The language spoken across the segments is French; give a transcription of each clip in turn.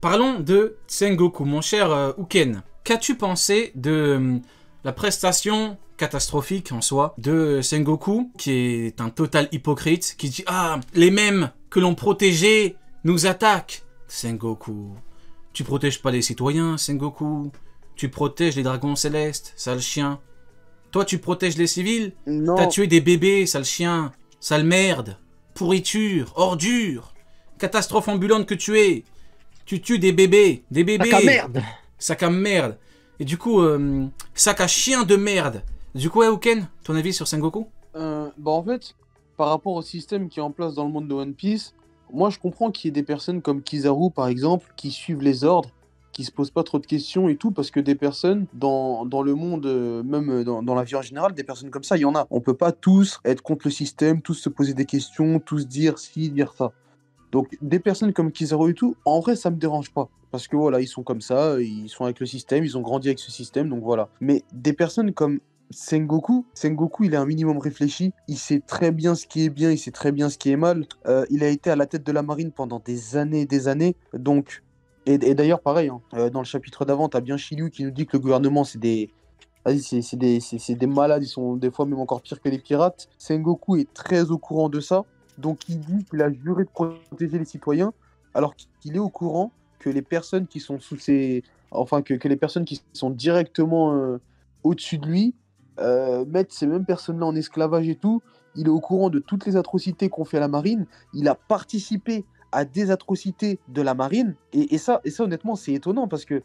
Parlons de Sengoku, mon cher Uken. Qu'as-tu pensé de la prestation catastrophique en soi de Sengoku, qui est un total hypocrite, qui dit « Ah, les mêmes que l'on protégeait nous attaquent !» Sengoku, tu protèges pas les citoyens, Sengoku. Tu protèges les dragons célestes, sale chien. Toi, tu protèges les civils. Non. T'as tué des bébés, sale chien. Sale merde. Pourriture, ordure. Catastrophe ambulante que tu es. Tu tues des bébés. Des bébés. Sac à merde. Sac à merde. Et du coup, sac à chien de merde. Du coup, Uken, ton avis sur Sengoku? En fait, par rapport au système qui est en place dans le monde de One Piece, moi je comprends qu'il y ait des personnes comme Kizaru par exemple qui suivent les ordres, qui se posent pas trop de questions et tout, parce que des personnes dans le monde, même dans la vie en général, des personnes comme ça, il y en a. On peut pas tous être contre le système, tous se poser des questions, tous dire ci, dire ça. Donc des personnes comme Kizaru et tout, en vrai ça me dérange pas. Parce que voilà, ils sont comme ça, ils sont avec le système, ils ont grandi avec ce système, donc voilà. Mais des personnes comme Sengoku, il est un minimum réfléchi, il sait très bien ce qui est bien, il sait très bien ce qui est mal. Il a été à la tête de la marine pendant des années, donc... Et d'ailleurs, pareil, hein, dans le chapitre d'avant, t'as bien Shiryu qui nous dit que le gouvernement, c'est des... Vas-y, c'est des malades, ils sont des fois même encore pires que les pirates. Sengoku est très au courant de ça, donc il dit qu'il a juré de protéger les citoyens, alors qu'il est au courant que les personnes qui sont sous ses... Enfin, que les personnes qui sont directement au-dessus de lui mettent ces mêmes personnes-là en esclavage et tout. Il est au courant de toutes les atrocités qu'on fait à la marine. Il a participé à des atrocités de la marine. Et ça, honnêtement, c'est étonnant parce que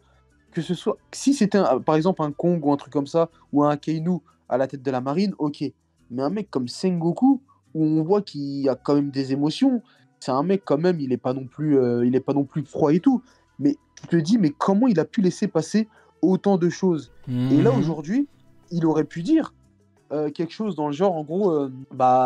ce soit... Si c'était, par exemple, un Kong ou un truc comme ça, ou un Akainu à la tête de la marine, ok. Mais un mec comme Sengoku, où on voit qu'il y a quand même des émotions, c'est un mec quand même, il est pas non plus froid et tout. Mais tu te dis, mais comment il a pu laisser passer autant de choses? Et là, aujourd'hui, il aurait pu dire quelque chose dans le genre, en gros,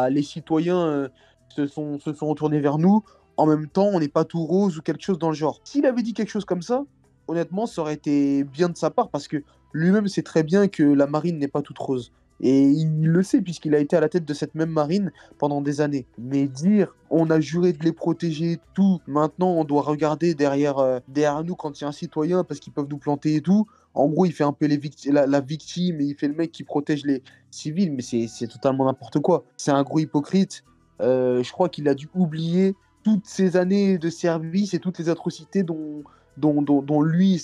les citoyens se sont retournés vers nous, en même temps, on n'est pas tout rose ou quelque chose dans le genre. S'il avait dit quelque chose comme ça, honnêtement, ça aurait été bien de sa part parce que lui-même sait très bien que la marine n'est pas toute rose. Et il le sait puisqu'il a été à la tête de cette même marine pendant des années. Mais dire, on a juré de les protéger et tout, maintenant on doit regarder derrière nous quand il y a un citoyen parce qu'ils peuvent nous planter et tout. En gros, il fait un peu la victime et il fait le mec qui protège les civils, mais c'est totalement n'importe quoi. C'est un gros hypocrite. Je crois qu'il a dû oublier toutes ces années de service et toutes les atrocités dont lui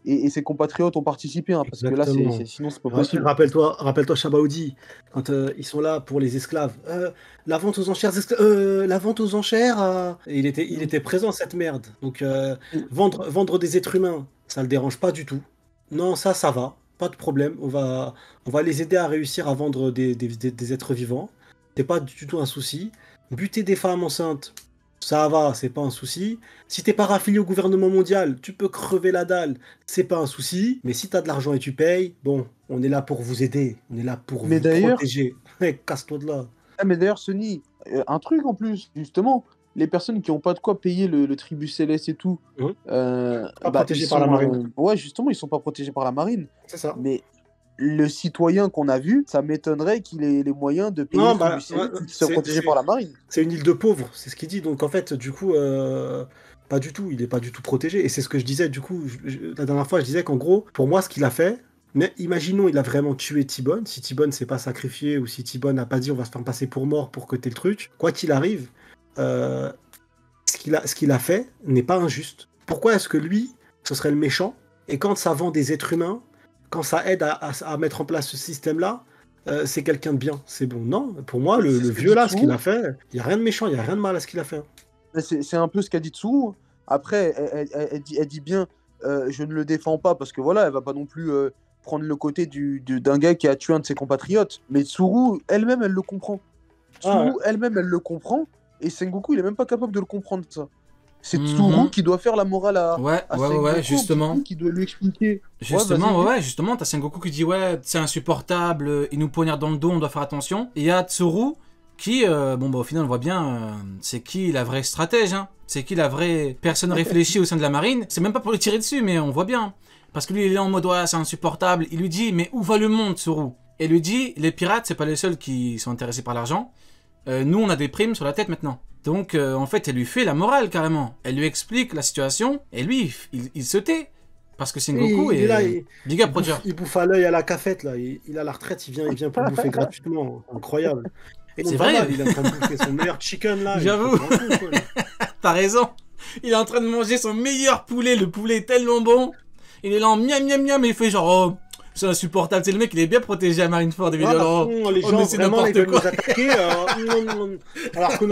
et ses compatriotes ont participé. Hein, parce que là, sinon, c'est pas possible. Rappelle-toi Chabaudi, quand ils sont là pour les esclaves. La vente aux enchères, il était présent, cette merde. Donc, vendre des êtres humains, ça le dérange pas du tout. Non, ça va. Pas de problème. On va les aider à réussir à vendre des êtres vivants. C'est pas du tout un souci. Buter des femmes enceintes, ça va, c'est pas un souci. Si t'es pas raffilié au gouvernement mondial, tu peux crever la dalle, c'est pas un souci. Mais si t'as de l'argent et tu payes, bon, on est là pour vous aider, on est là pour vous protéger. Casse-toi de là. Mais d'ailleurs, Sony, un truc en plus, justement, les personnes qui n'ont pas de quoi payer le tribut céleste et tout, pas protégés par la marine. Ouais, justement, ils sont pas protégés par la marine. C'est ça. Mais le citoyen qu'on a vu, ça m'étonnerait qu'il ait les moyens de payer le tribut céleste qui soit protégé par la marine. C'est une île de pauvres, c'est ce qu'il dit. Donc en fait, du coup, pas du tout, il est pas du tout protégé. Et c'est ce que je disais, du coup, la dernière fois, je disais qu'en gros, pour moi, ce qu'il a fait, mais imaginons, il a vraiment tué T-Bone, si T-Bone s'est pas sacrifié, ou si T-Bone n'a pas dit on va se faire passer pour mort pour que t'aies le truc, quoi qu'il arrive, ce qu'il a fait n'est pas injuste. Pourquoi est-ce que lui, ce serait le méchant, et quand ça vend des êtres humains, quand ça aide à mettre en place ce système-là, c'est quelqu'un de bien, c'est bon. Non, pour moi, le vieux là, ce qu'il a fait, il n'y a rien de méchant, il n'y a rien de mal à ce qu'il a fait. C'est un peu ce qu'a dit Tsuru. Après, elle dit bien, je ne le défends pas parce que voilà, elle va pas non plus prendre le côté d'un gars qui a tué un de ses compatriotes. Mais Tsuru, elle-même, elle le comprend. Tsuru, elle-même, elle le comprend. Et Sengoku, il est même pas capable de le comprendre, ça. C'est Tsuru qui doit faire la morale à Sengoku, justement. Qui doit lui expliquer. Justement, t'as Sengoku qui dit c'est insupportable, il nous poignarde dans le dos, on doit faire attention. Et il y a Tsuru qui, au final, on voit bien, c'est qui la vraie stratège, hein. C'est qui la vraie personne réfléchie au sein de la marine. C'est même pas pour le tirer dessus, mais on voit bien. Parce que lui, il est en mode, c'est insupportable. Il lui dit, mais où va le monde, Tsuru? Et lui dit, les pirates, c'est pas les seuls qui sont intéressés par l'argent. Nous, on a des primes sur la tête maintenant. Donc, en fait, elle lui fait la morale, carrément. Elle lui explique la situation, et lui, il se tait. Parce que Sengoku Il est là, big up Roger. il bouffe à l'œil à la cafette, là. Il a la retraite, il vient pour bouffer gratuitement. Incroyable. Et C'est donc, vrai. voilà, il est en train de bouffer son meilleur chicken, là. J'avoue. T'as raison. Il est en train de manger son meilleur poulet. Le poulet est tellement bon. Il est là en miam miam miam, et il fait genre, oh, c'est insupportable. C'est le mec, il est bien protégé à Marineford. Il Voilà, les gens, mais c'est vraiment, ils n'importe veulent quoi. nous attaquer. Alors que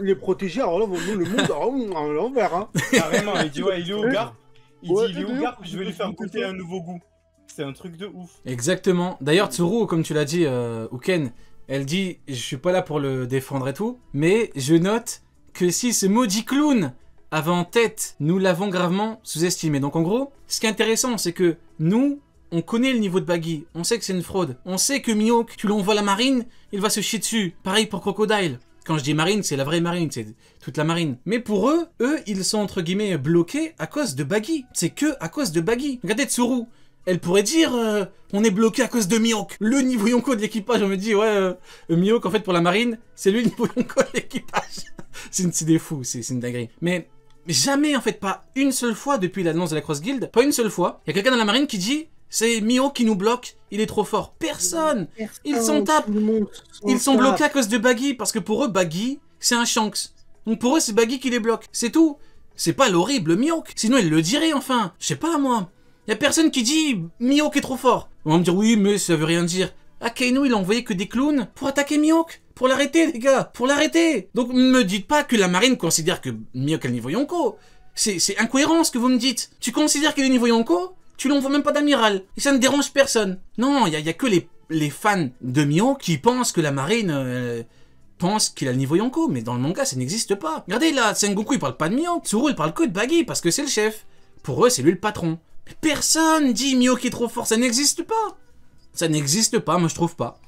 les protéger, alors là, le monde, à l'envers. Hein. Carrément, il dit ouais, il est au garp. Il Ouais, dit il est au d'ailleurs, garp, je vais lui faire goûter un nouveau goût. C'est un truc de ouf. Exactement. D'ailleurs, Tsuru, comme tu l'as dit, Uken, elle dit, je suis pas là pour le défendre et tout, mais je note que si ce maudit clown avait en tête, nous l'avons gravement sous-estimé. Donc en gros, ce qui est intéressant, c'est que nous, on connaît le niveau de Baggy, on sait que c'est une fraude, on sait que Mihawk, tu l'envoies à la marine, il va se chier dessus. Pareil pour Crocodile. Quand je dis marine, c'est la vraie marine, c'est toute la marine. Mais pour eux, ils sont entre guillemets bloqués à cause de Baggy. C'est que à cause de Baggy. Regardez Tsuru. Elle pourrait dire, on est bloqué à cause de Mihawk. Le niveau Yonko de l'équipage, on me dit, ouais, Mihawk, en fait, pour la marine, c'est lui le niveau Yonko de l'équipage. c'est des fous, c'est une dinguerie. Mais jamais, en fait, pas une seule fois depuis l'annonce de la Cross Guild, pas une seule fois, il y a quelqu'un dans la marine qui dit, c'est Mihawk qui nous bloque, il est trop fort. Personne. Ils s'en tapent. Ils sont bloqués à cause de Baggy, parce que pour eux, Baggy, c'est un Shanks. Donc pour eux, c'est Baggy qui les bloque. C'est tout. C'est pas l'horrible Mihawk. Sinon, ils le diraient, enfin. Je sais pas, moi. Y a personne qui dit Mihawk est trop fort. On va me dire, oui, mais ça veut rien dire. Akainu, il a envoyé que des clowns pour attaquer Mihawk. Pour l'arrêter, les gars. Pour l'arrêter. Donc, ne me dites pas que la marine considère que Mihawk est le niveau Yonko. C'est incohérent ce que vous me dites. Tu considères qu'il est niveau Yonko? Tu l'envoies même pas d'amiral. Et ça ne dérange personne. Non, y a que les fans de Mihawk qui pensent que la marine pense qu'il a le niveau Yonko. Mais dans le manga, ça n'existe pas. Regardez là, Sengoku, il parle pas de Mihawk. Tsuru, il parle que de Baggy parce que c'est le chef. Pour eux, c'est lui le patron. Mais personne dit Mihawk est trop fort. Ça n'existe pas. Ça n'existe pas, moi je trouve pas.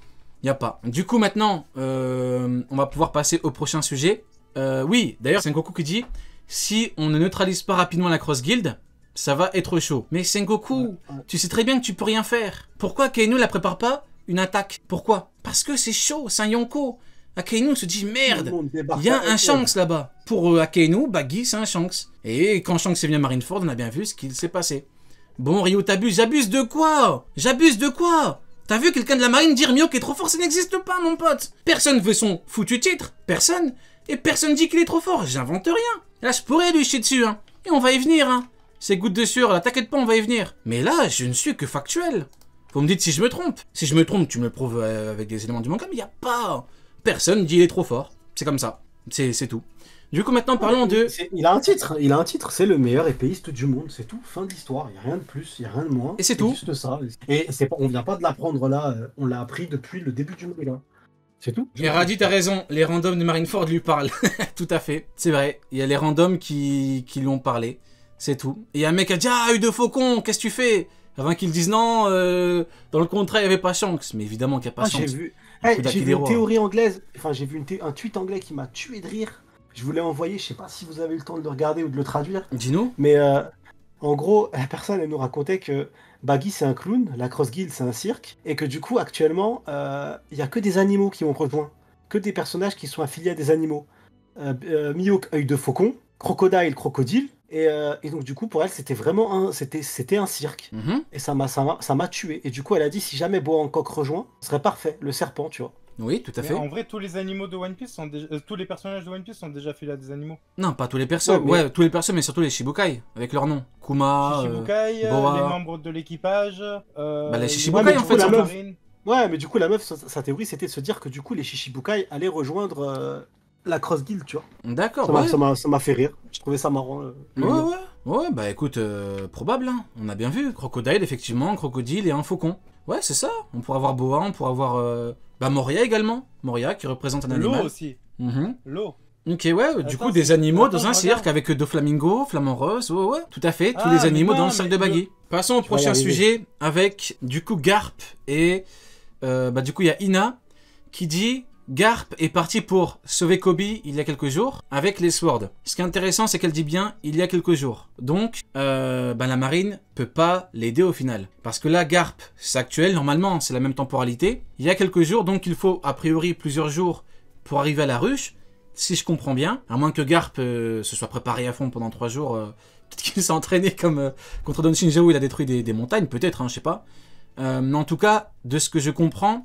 Y a pas. Du coup, maintenant, on va pouvoir passer au prochain sujet. Oui, d'ailleurs, Sengoku qui dit, si on ne neutralise pas rapidement la Cross Guild, ça va être chaud. Mais Sengoku, tu sais très bien que tu peux rien faire. Pourquoi Akainu la prépare pas une attaque? Pourquoi? Parce que c'est chaud, c'est un Yonko. Akainu se dit merde, il y a un Shanks là-bas. Pour Akainu, Baggy c'est un Shanks. Et quand Shanks est venu à Marineford, on a bien vu ce qu'il s'est passé. Bon, Ryo, t'abuses. J'abuse de quoi? J'abuse de quoi? T'as vu quelqu'un de la marine dire Mihawk est trop fort? Ça n'existe pas, mon pote. Personne veut son foutu titre. Personne. Et personne dit qu'il est trop fort. J'invente rien. Là, je pourrais lui chier dessus, hein. Et on va y venir, hein. Ces gouttes de sueur, là, t'inquiète pas, on va y venir. Mais là, je ne suis que factuel. Vous me dites si je me trompe. Si je me trompe, tu me le prouves avec des éléments du manga, mais il n'y a pas. Personne dit il est trop fort. C'est comme ça. C'est tout. Du coup, maintenant, parlons de... Il a un titre, c'est le meilleur épéiste du monde, c'est tout, fin de l'histoire, il n'y a rien de plus, il n'y a rien de moins. Et c'est tout. Juste ça. Et on vient pas de l'apprendre là, on l'a appris depuis le début du manga. C'est tout. Et Radit, t'as raison, les randoms de Marineford lui parlent. Tout à fait, c'est vrai. Il y a les randoms qui lui ont parlé. C'est tout. Et il y a un mec qui a dit « Ah, œil de faucon, qu'est-ce que tu fais ?» Avant qu'ils disent « Non, dans le contrat, il n'y avait pas Shanks. » Mais évidemment qu'il n'y a pas Shanks. J'ai vu une théorie anglaise, enfin j'ai vu un tweet anglais qui m'a tué de rire. Je vous l'ai envoyé, je sais pas si vous avez eu le temps de le regarder ou de le traduire. Dis-nous. Mais en gros, la personne, elle nous racontait que Baggy c'est un clown, la Cross Guild c'est un cirque, et que du coup actuellement, il y a que des animaux qui ont rejoint, que des personnages qui sont affiliés à des animaux. Mihawk, œil de faucon, Crocodile, crocodile, et donc du coup pour elle c'était vraiment c'était un cirque. Et ça m'a tué. Et du coup elle a dit si jamais Boa Hancock rejoint, ce serait parfait, le serpent, tu vois. Oui, tout à fait. En vrai, tous les animaux de One Piece tous les personnages de One Piece sont déjà affiliés à des animaux. Non, pas tous les personnes. Ouais, tous les personnes, mais surtout les Shichibukai, avec leur nom. Kuma, Shichibukai, Boa. les membres de l'équipage. Les Shichibukai, en fait, la sont meuf. Ouais, mais du coup, la meuf, sa théorie, c'était de se dire que du coup, les Shichibukai allaient rejoindre la Cross Guild, tu vois. D'accord, ouais. Ça m'a fait rire. Je trouvais ça marrant. Ouais, bah écoute, probable, hein. On a bien vu. Crocodile, effectivement, crocodile et un faucon. Ouais, c'est ça. On pourrait avoir Boa, on pourrait avoir... Moria également. Moria qui représente un animal. L'eau aussi. L'eau. Ok, ouais, du coup, des animaux dans un cirque avec deux flamingos, flamants roses, ouais, tout à fait, tous les animaux dans le cirque de Baggy. Passons au prochain sujet avec, du coup, Garp et... du coup, il y a Ina qui dit... Garp est parti pour sauver Kobe il y a quelques jours avec les Swords. Ce qui est intéressant, c'est qu'elle dit bien il y a quelques jours. Donc, la marine peut pas l'aider au final. Parce que là, Garp, c'est actuel, normalement, c'est la même temporalité. Il y a quelques jours, donc il faut a priori plusieurs jours pour arriver à la ruche. si je comprends bien, à moins que Garp se soit préparé à fond pendant 3 jours, peut-être qu'il s'est entraîné comme contre Don Shinjo où il a détruit des montagnes, peut-être, hein, je sais pas. Mais en tout cas, de ce que je comprends,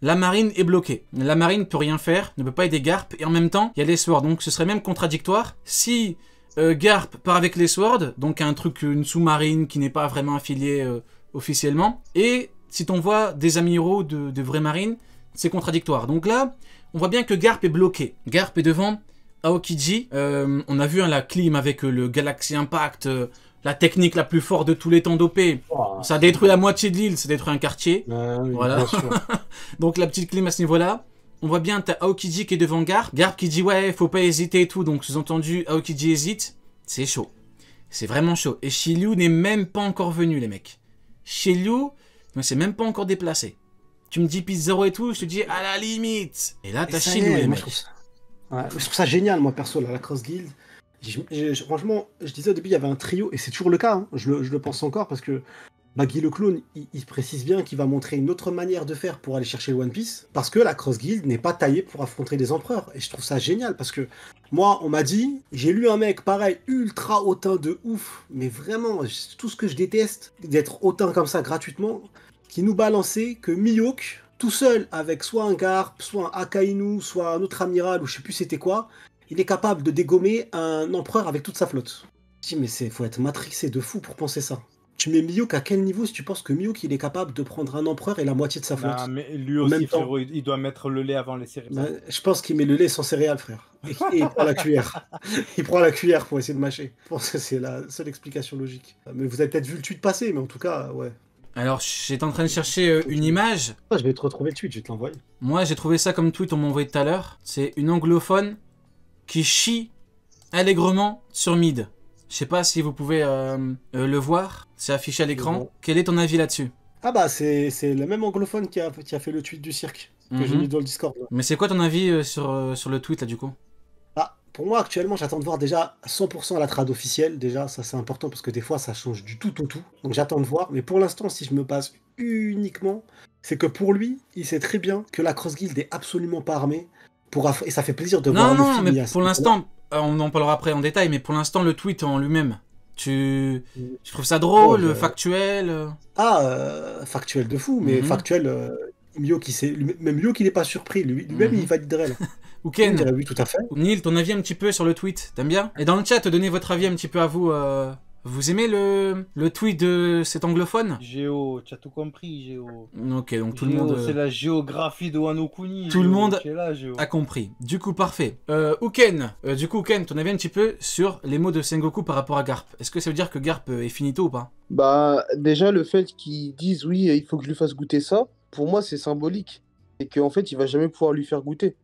la marine est bloquée. La marine peut rien faire, ne peut pas aider Garp, et en même temps, il y a les Swords, donc ce serait même contradictoire si Garp part avec les Swords, donc un truc, une sous-marine qui n'est pas vraiment affiliée officiellement, et si t'envoies des amiraux de vraies marines, c'est contradictoire. Donc là, on voit bien que Garp est bloqué. Garp est devant Aokiji. On a vu hein, la clim avec le Galaxy Impact, la technique la plus forte de tous les temps d'OP. Oh, Ça a détruit la moitié de l'île, ça détruit un quartier. oui, Voilà. bien sûr. Donc la petite clim à ce niveau-là. On voit bien, t'as Aokiji qui est devant Garp. Garp qui dit ouais, faut pas hésiter et tout. Donc sous-entendu, Aokiji hésite. C'est chaud. C'est vraiment chaud. Et Shiryu n'est même pas encore venu, les mecs. Shiryu ne s'est même pas encore déplacé. Tu me dis Pizarro et tout, je te dis à la limite. Et là, t'as Shiryu, les mecs. Je trouve ça génial, moi, perso, la Cross Guild. Franchement, je disais au début, il y avait un trio, et c'est toujours le cas, hein. Je le pense encore, parce que Guy le clone, il précise bien qu'il va montrer une autre manière de faire pour aller chercher le One Piece, parce que la Cross Guild n'est pas taillée pour affronter les empereurs. Et je trouve ça génial, parce que moi, on m'a dit, j'ai lu un mec pareil, ultra hautain de ouf, mais vraiment, tout ce que je déteste, d'être hautain comme ça gratuitement, qui nous balançait que Mihawk, tout seul, avec soit un Garp, soit un Akainu, soit un autre amiral, ou je sais plus c'était quoi, il est capable de dégommer un empereur avec toute sa flotte. Je dis, mais faut être matrixé de fou pour penser ça. Tu mets Mihawk à quel niveau si tu penses que Mihawk il est capable de prendre un empereur et la moitié de sa flotte? Non, mais lui aussi, frérot, il doit mettre le lait avant les céréales. Je pense qu'il met le lait sans céréales, frère. Et il prend la cuillère. Il prend la cuillère pour essayer de mâcher. Je pense que c'est la seule explication logique. Mais vous avez peut-être vu le tweet passer, mais en tout cas, ouais. Alors, j'étais en train de chercher une image. Je vais te retrouver le tweet, je vais te l'envoyer. Moi, j'ai trouvé ça comme tweet, on m'a envoyé tout à l'heure. C'est une anglophone qui chie allègrement sur Mid. Je sais pas si vous pouvez le voir. C'est affiché à l'écran. Bon. Quel est ton avis là-dessus? Ah bah, c'est le même anglophone qui a fait le tweet du cirque, que j'ai mis dans le Discord. Mais c'est quoi ton avis sur le tweet là du coup? Ah, pour moi, actuellement, j'attends de voir déjà 100% la trad officielle. Déjà, ça c'est important parce que des fois, ça change du tout au tout. Donc j'attends de voir. Mais pour l'instant, si je me base uniquement, c'est que pour lui, il sait très bien que la Cross Guild est absolument pas armée. Et ça fait plaisir de voir Non, le film. mais pour l'instant, on en parlera après en détail, mais pour l'instant, le tweet en lui-même, tu trouves ça drôle, factuel factuel de fou, mais factuel, même Mio qui n'est pas surpris, lui-même il validerait là. Ouken, oui, tout à fait. Neil, ton avis un petit peu sur le tweet, t'aimes bien? Et dans le chat, donnez votre avis un petit peu à vous. Vous aimez le tweet de cet anglophone? Géo, tu as tout compris, Géo. Ok, donc tout Géo, le monde... c'est la géographie de Wano Kuni. Tout le monde là, Géo. a compris. Du coup, parfait. Ouken, ton avis un petit peu sur les mots de Sengoku par rapport à Garp. Est-ce que ça veut dire que Garp est finito ou pas? Bah, déjà, le fait qu'ils disent oui, il faut que je lui fasse goûter ça, pour moi, c'est symbolique. Et qu'en fait, il va jamais pouvoir lui faire goûter.